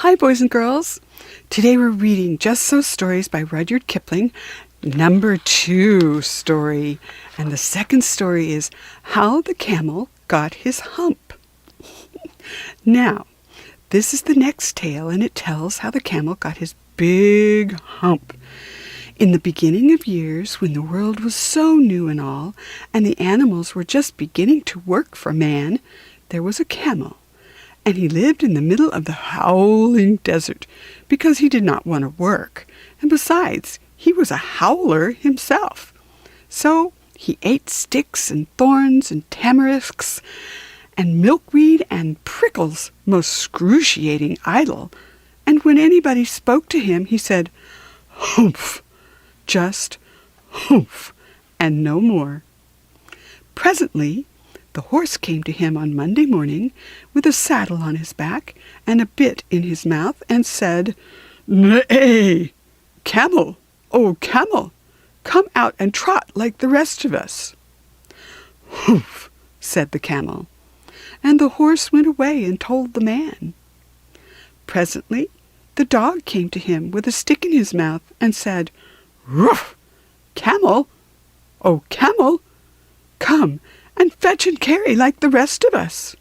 Hi, boys and girls. Today we're reading Just So Stories by Rudyard Kipling, number 2 story. And the second story is How the Camel Got His Hump. Now, this is the next tale, and it tells how the camel got his big hump. In the beginning of years, when the world was so new and all, and the animals were just beginning to work for man, there was a camel. And he lived in the middle of the howling desert because he did not want to work. And besides, he was a howler himself. So he ate sticks and thorns and tamarisks and milkweed and prickles, most excruciating idle. And when anybody spoke to him, he said, "Humph," just humph, and no more. Presently, the horse came to him on Monday morning with a saddle on his back and a bit in his mouth and said, "Nay, camel, oh camel, come out and trot like the rest of us." "Humph," said the camel, and the horse went away and told the man. Presently, the dog came to him with a stick in his mouth and said, "Ruff, camel, oh camel, come and fetch and carry like the rest of us."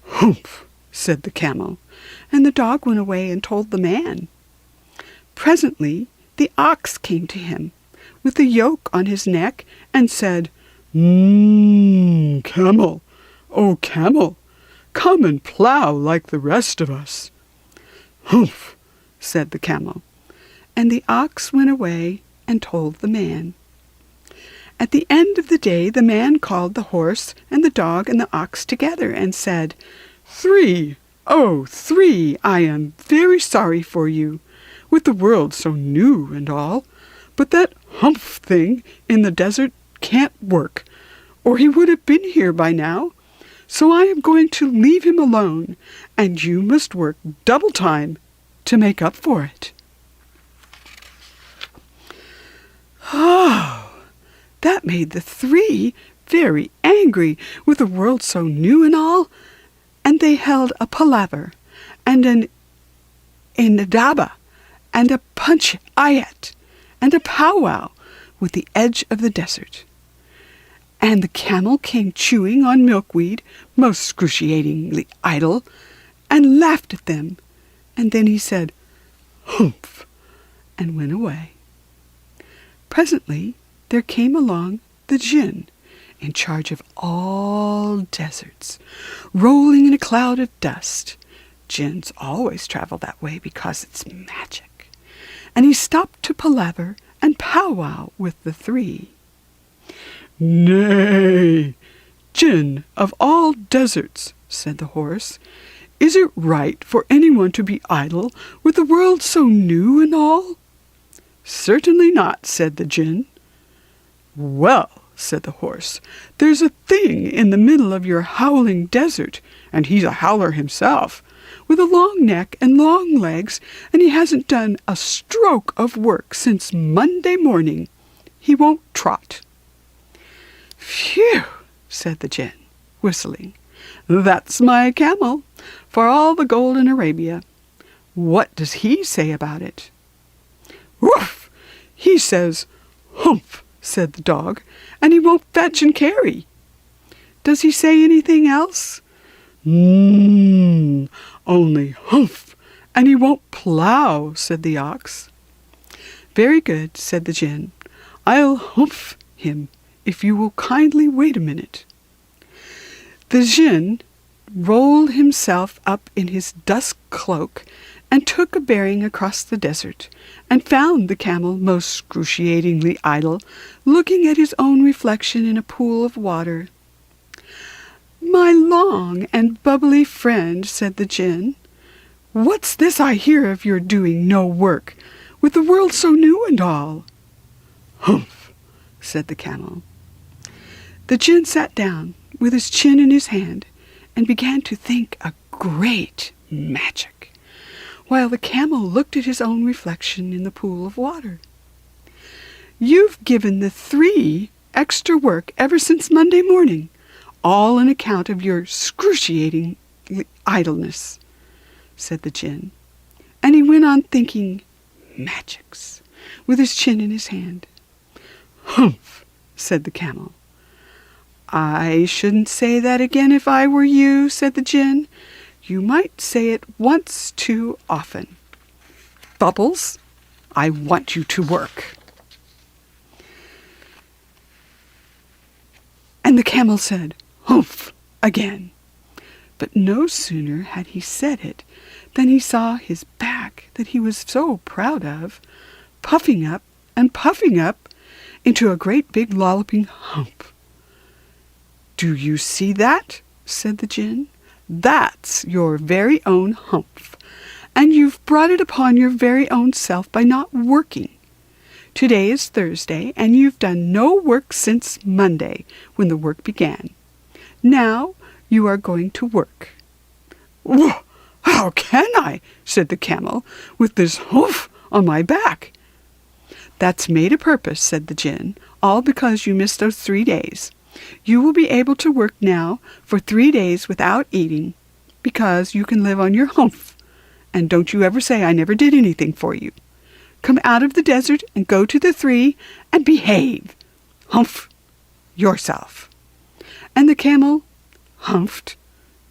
"Humph," said the camel, and the dog went away and told the man. Presently the ox came to him with the yoke on his neck and said, Camel, oh camel, come and plough like the rest of us." "Humph," said the camel, and the ox went away and told the man. At the end of the day, the man called the horse and the dog and the ox together and said, "3, oh 3, I am very sorry for you, with the world so new and all, but that humph thing in the desert can't work, or he would have been here by now. So I am going to leave him alone, and you must work double time to make up for it." Oh! That made the 3 very angry with the world so new and all, and they held a palaver, and an indaba, and a punch-ayat, and a powwow with the edge of the desert. And the camel came chewing on milkweed, most excruciatingly idle, and laughed at them, and then he said, "Humph," and went away. Presently, there came along the djinn, in charge of all deserts, rolling in a cloud of dust. Djinns always travel that way because it's magic. And he stopped to palaver and powwow with the 3. "Nay, djinn of all deserts," said the horse, "is it right for anyone to be idle with the world so new and all?" "Certainly not," said the djinn. "Well," said the horse, "there's a thing in the middle of your howling desert, and he's a howler himself, with a long neck and long legs, and he hasn't done a stroke of work since Monday morning. He won't trot." "Phew," said the djinn, whistling. "That's my camel, for all the gold in Arabia. What does he say about it?" "Woof! He says, 'Humph,'" said the dog, "and he won't fetch and carry." "Does he say anything else?" Only humph, and he won't plough," said the ox. "Very good," said the djinn. "I'll humph him if you will kindly wait a minute." The djinn rolled himself up in his dusk cloak and took a bearing across the desert, and found the camel most excruciatingly idle, looking at his own reflection in a pool of water. "My long and bubbly friend," said the djinn, "what's this I hear of your doing no work, with the world so new and all?" "Humph," said the camel. The djinn sat down with his chin in his hand and began to think a great magic, while the camel looked at his own reflection in the pool of water. "You've given the 3 extra work ever since Monday morning, all on account of your excruciating idleness," said the djinn. went on thinking magics with his chin in his hand. "Humph," said the camel. "I shouldn't say that again if I were you," said the gin. "You might say it once too often. Bubbles, I want you to work." And the camel said, "Humph," again. But no sooner had he said it than he saw his back that he was so proud of, puffing up and puffing up into a great big lolloping hump. "Do you see that?" said the gin. "That's your very own hump, and you've brought it upon your very own self by not working. Today is Thursday, and you've done no work since Monday, when the work began. Now you are going to work." "Whoa, how can I?" said the camel, "with this hoof on my back?" "That's made a purpose," said the gin, "all because you missed those 3 days. You will be able to work now for 3 days without eating, because you can live on your humph. And don't you ever say I never did anything for you. Come out of the desert and go to the 3 and behave. Humph yourself." And the camel humphed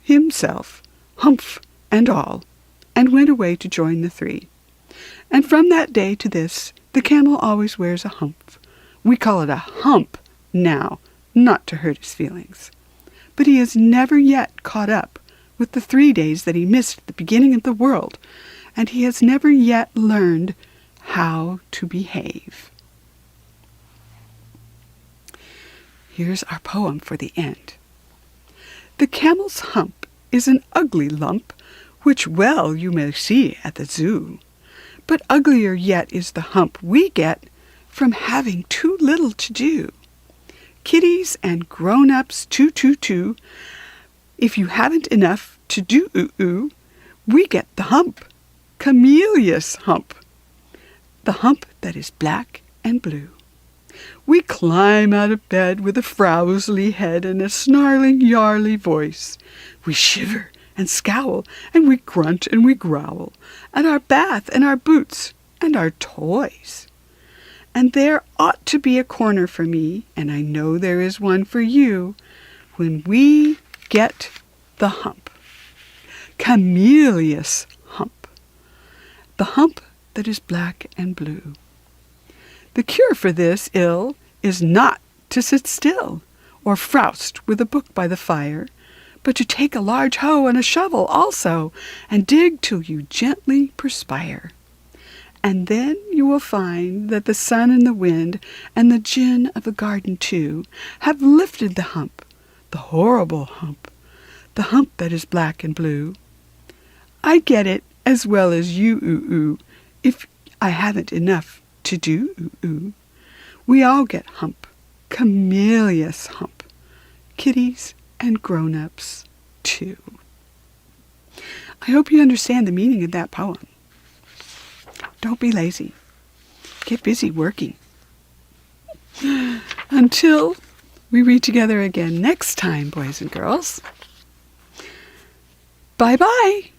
himself, humph and all, and went away to join the 3. And from that day to this, the camel always wears a hump. We call it a hump now, not to hurt his feelings. But he has never yet caught up with the 3 days that he missed at the beginning of the world, and he has never yet learned how to behave. Here's our poem for the end. The camel's hump is an ugly lump, which well you may see at the zoo. But uglier yet is the hump we get from having too little to do. Kiddies and grown-ups, too. If you haven't enough to do, we get the hump, Camellia's hump, the hump that is black and blue. We climb out of bed with a frowsly head and a snarling, yarly voice. We shiver and scowl, and we grunt and we growl at our bath and our boots and our toys. And there ought to be a corner for me, and I know there is one for you, when we get the hump, Camellia's hump, the hump that is black and blue. The cure for this ill is not to sit still, or frowst with a book by the fire, but to take a large hoe and a shovel also, and dig till you gently perspire. And then you will find that the sun and the wind, and the gin of the garden too, have lifted the hump, the horrible hump, the hump that is black and blue. I get it as well as you, if I haven't enough to do. We all get hump, Camellia's hump, kiddies and grown-ups too. I hope you understand the meaning of that poem. Don't be lazy. Get busy working. Until we read together again next time, boys and girls. Bye-bye.